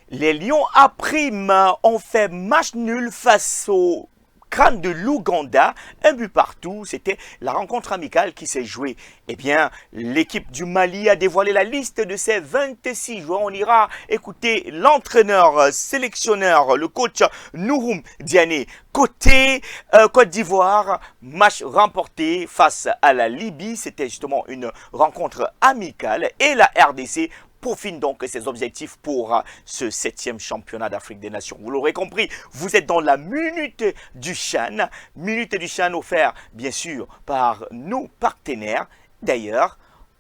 Les Lions à prime ont fait match nul face au Crâne de l'Ouganda, un but partout. C'était la rencontre amicale qui s'est jouée. Eh bien, l'équipe du Mali a dévoilé la liste de ses 26 joueurs. On ira écouter l'entraîneur, sélectionneur, le coach Nouroum Diané. Côté Côte d'Ivoire, match remporté face à la Libye. C'était justement une rencontre amicale et la RDC peaufine donc ses objectifs pour ce 7e championnat d'Afrique des Nations. Vous l'aurez compris, vous êtes dans la Minute du Chan. Minute du Chan offert bien sûr par nos partenaires. D'ailleurs,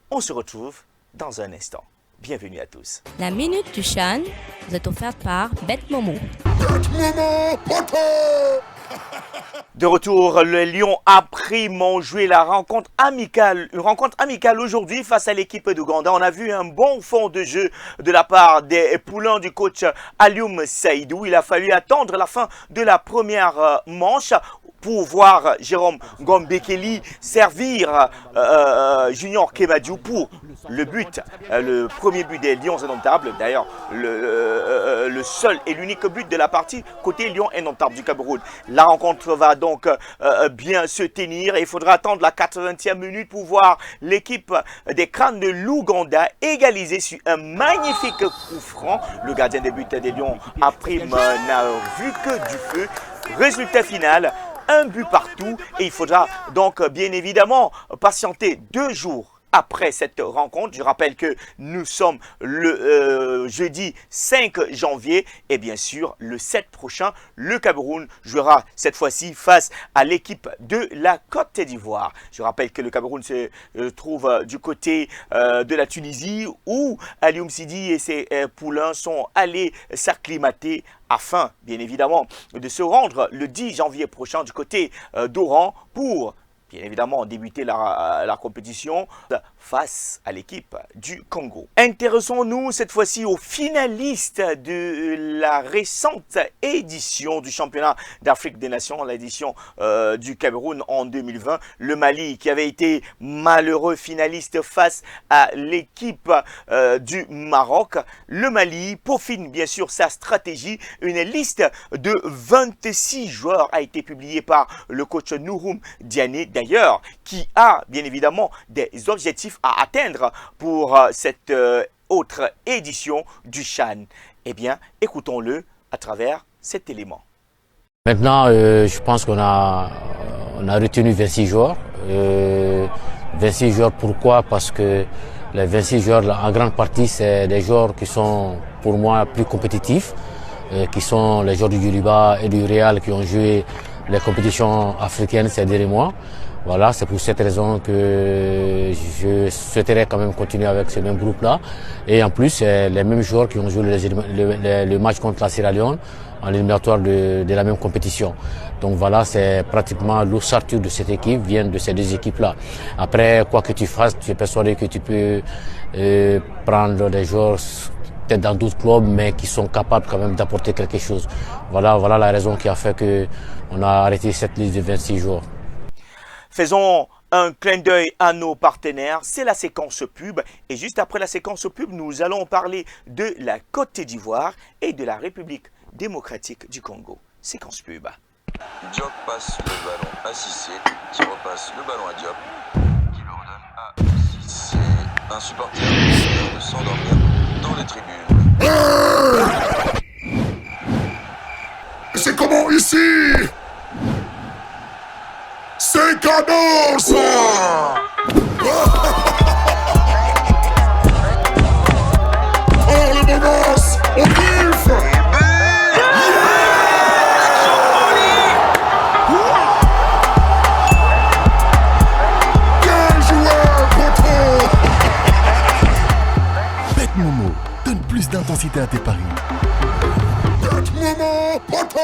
on se retrouve dans un instant. Bienvenue à tous. La Minute du Chan vous est offerte par Bet-Momo. De retour, le Lion à prime ont joué la rencontre amicale. Une rencontre amicale aujourd'hui face à l'équipe d'Ouganda. On a vu un bon fond de jeu de la part des poulains du coach Alioum Saïdou. Il a fallu attendre la fin de la première manche pour voir Jérôme Gombekeli servir Junior Kemadiou pour le but, le premier but des Lions indomptables. D'ailleurs, le seul et l'unique but de la partie côté Lions indomptables du Cameroun. La rencontre va donc bien se tenir et il faudra attendre la 80e minute pour voir l'équipe des Crânes de l'Ouganda égaliser sur un magnifique coup franc. Le gardien des buts des Lions à prime n'a vu que du feu. Résultat final, un but partout et il faudra donc bien évidemment patienter 2 jours après cette rencontre. Je rappelle que nous sommes le jeudi 5 janvier et bien sûr le 7 prochain, le Cameroun jouera cette fois-ci face à l'équipe de la Côte d'Ivoire. Je rappelle que le Cameroun se trouve du côté de la Tunisie où Alioum Sidi et ses poulains sont allés s'acclimater afin bien évidemment de se rendre le 10 janvier prochain du côté d'Oran pour bien évidemment débuter la compétition face à l'équipe du Congo. Intéressons-nous cette fois-ci aux finalistes de la récente édition du championnat d'Afrique des Nations, l'édition du Cameroun en 2020. Le Mali qui avait été malheureux finaliste face à l'équipe du Maroc. Le Mali peaufine bien sûr sa stratégie. Une liste de 26 joueurs a été publiée par le coach Nouroum Diané. D'ailleurs, qui a bien évidemment des objectifs à atteindre pour cette autre édition du Chan. Eh bien, écoutons-le à travers cet élément. Maintenant, je pense qu'on a retenu 26 joueurs. 26 joueurs, pourquoi? Parce que les 26 joueurs, en grande partie, c'est des joueurs qui sont pour moi plus compétitifs, qui sont les joueurs du Djoliba et du Real qui ont joué les compétitions africaines ces derniers mois. Voilà, c'est pour cette raison que je souhaiterais quand même continuer avec ce même groupe-là. Et en plus, c'est les mêmes joueurs qui ont joué le match contre la Sierra Leone en éliminatoire de la même compétition. Donc voilà, c'est pratiquement l'ossature de cette équipe vient de ces deux équipes-là. Après, quoi que tu fasses, tu es persuadé que tu peux prendre des joueurs peut-être dans d'autres clubs, mais qui sont capables quand même d'apporter quelque chose. Voilà la raison qui a fait que on a arrêté cette liste de 26 joueurs. Faisons un clin d'œil à nos partenaires, c'est la séquence pub. Et juste après la séquence pub, nous allons parler de la Côte d'Ivoire et de la République démocratique du Congo. Séquence pub. Diop passe le ballon à Cissé, qui repasse le ballon à Diop, qui le redonne à Cissé. Un supporter vient de s'endormir dans les tribunes. C'est comment ici? C'est cadeau ça! Oh les bonbons! On kiffe! Quel joueur, poteau! Bet-Momo, donne plus d'intensité à tes paris. Bet-Momo, poteau!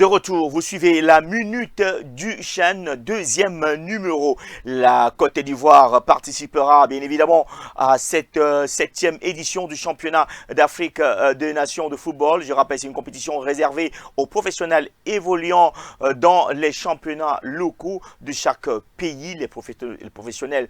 De retour, vous suivez la minute du Chan, deuxième numéro. La Côte d'Ivoire participera bien évidemment à cette septième édition du championnat d'Afrique des nations de football. Je rappelle, c'est une compétition réservée aux professionnels évoluant dans les championnats locaux de chaque pays, les professionnels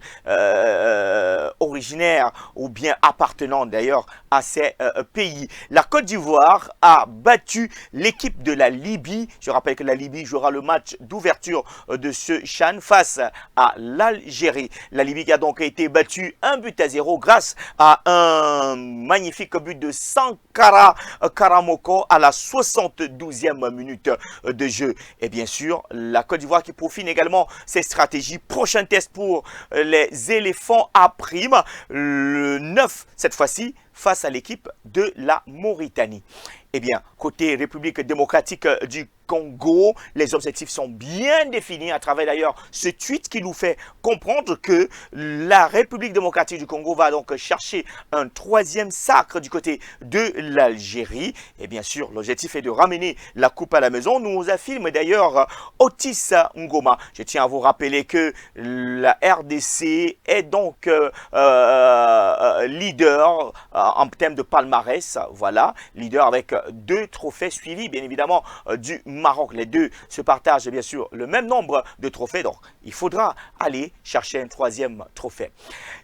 originaires ou bien appartenant d'ailleurs à ces pays. La Côte d'Ivoire a battu l'équipe de la Libye. Je rappelle que la Libye jouera le match d'ouverture de ce Chan face à l'Algérie. La Libye a donc été battue 1-0 grâce à un magnifique but de Sankara Karamoko à la 72e minute de jeu. Et bien sûr, la Côte d'Ivoire qui peaufine également ses stratégies. Prochain test pour les éléphants à prime, le 9 cette fois-ci, face à l'équipe de la Mauritanie. Eh bien, côté République démocratique du Congo, les objectifs sont bien définis à travers d'ailleurs ce tweet qui nous fait comprendre que la République démocratique du Congo va donc chercher un troisième sacre du côté de l'Algérie. Et bien sûr, l'objectif est de ramener la coupe à la maison. Nous affirme d'ailleurs Otis Ngoma. Je tiens à vous rappeler que la RDC est donc leader en termes de palmarès. Voilà, leader avec 2 trophées suivis bien évidemment du Maroc. Les deux se partagent bien sûr le même nombre de trophées, donc il faudra aller chercher un troisième trophée.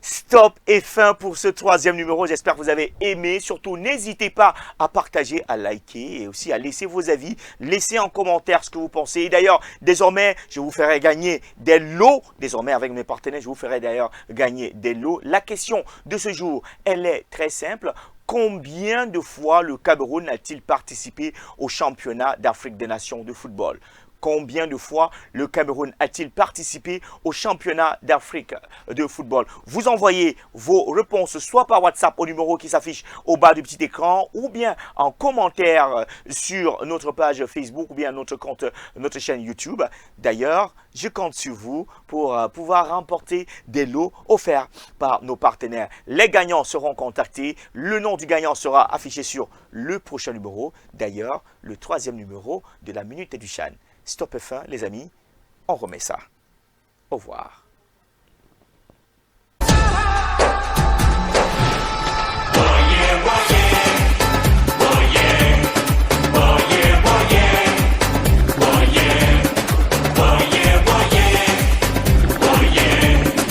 Stop et fin pour ce troisième numéro. J'espère que vous avez aimé. Surtout, n'hésitez pas à partager, à liker et aussi à laisser vos avis. Laissez en commentaire ce que vous pensez. D'ailleurs, désormais, je vous ferai gagner des lots. Désormais, avec mes partenaires, je vous ferai d'ailleurs gagner des lots. La question de ce jour, elle est très simple. Combien de fois le Cameroun a-t-il participé au championnat d'Afrique des nations de football? Combien de fois le Cameroun a-t-il participé au championnat d'Afrique de football? Vous envoyez vos réponses soit par WhatsApp au numéro qui s'affiche au bas du petit écran ou bien en commentaire sur notre page Facebook ou bien notre compte, notre chaîne YouTube. D'ailleurs, je compte sur vous pour pouvoir remporter des lots offerts par nos partenaires. Les gagnants seront contactés. Le nom du gagnant sera affiché sur le prochain numéro. D'ailleurs, le troisième numéro de la Minute du Chan. Stop et fin, les amis. On remet ça. Au revoir.